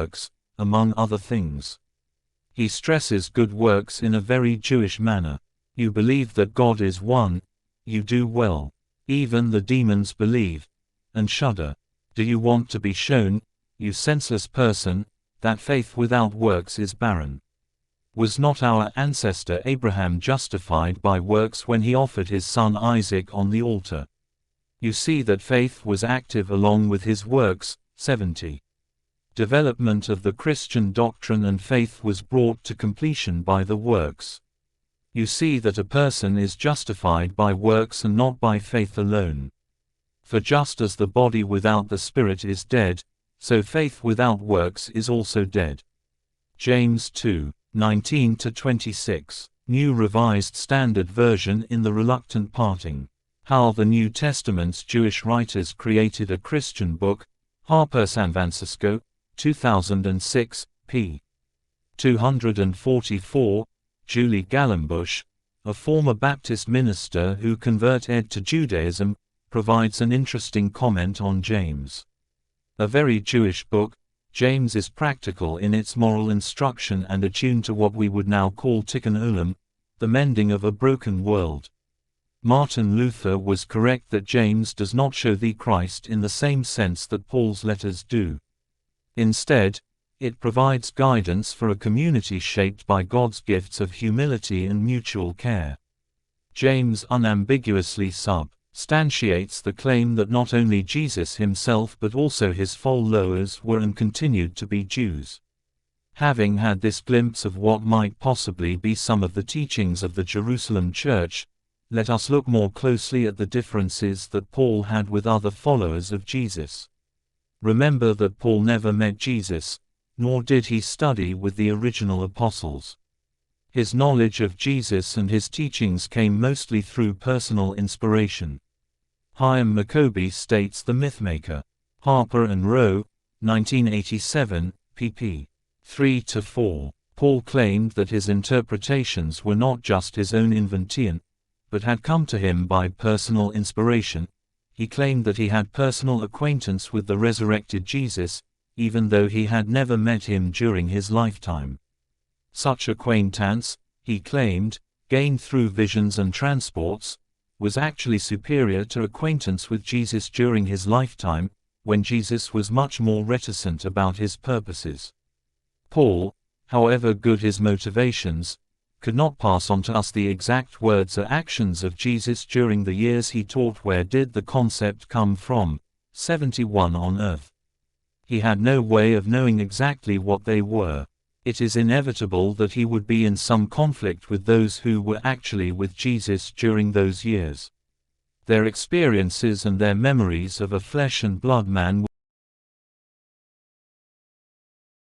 works, among other things. He stresses good works in a very Jewish manner. You believe that God is one, you do well. Even the demons believe, and shudder. Do you want to be shown, you senseless person, that faith without works is barren? Was not our ancestor Abraham justified by works when he offered his son Isaac on the altar? You see that faith was active along with his works. 70. Development of the Christian doctrine and faith was brought to completion by the works. You see that a person is justified by works and not by faith alone. For just as the body without the spirit is dead, so faith without works is also dead. James 2, 19-26, New Revised Standard Version in the Reluctant Parting. How the New Testament's Jewish Writers Created a Christian Book, Harper San Francisco, 2006, p. 244, Julie Gallenbush, a former Baptist minister who converted to Judaism, provides an interesting comment on James. A very Jewish book, James is practical in its moral instruction and attuned to what we would now call tikkun olam, the mending of a broken world. Martin Luther was correct that James does not show thee Christ in the same sense that Paul's letters do. Instead, it provides guidance for a community shaped by God's gifts of humility and mutual care. James unambiguously substantiates the claim that not only Jesus himself but also his followers were and continued to be Jews. Having had this glimpse of what might possibly be some of the teachings of the Jerusalem church, let us look more closely at the differences that Paul had with other followers of Jesus. Remember that Paul never met Jesus, nor did he study with the original apostles. His knowledge of Jesus and his teachings came mostly through personal inspiration. Chaim Maccoby states The Mythmaker. Harper and Row, 1987, pp. 3-4. Paul claimed that his interpretations were not just his own invention, but had come to him by personal inspiration. He claimed that he had personal acquaintance with the resurrected Jesus, even though he had never met him during his lifetime. Such acquaintance, he claimed, gained through visions and transports, was actually superior to acquaintance with Jesus during his lifetime, when Jesus was much more reticent about his purposes. Paul, however good his motivations, could not pass on to us the exact words or actions of Jesus during the years he taught. Where did the concept come from? 71 on earth. He had no way of knowing exactly what they were. It is inevitable that he would be in some conflict with those who were actually with Jesus during those years. Their experiences and their memories of a flesh and blood man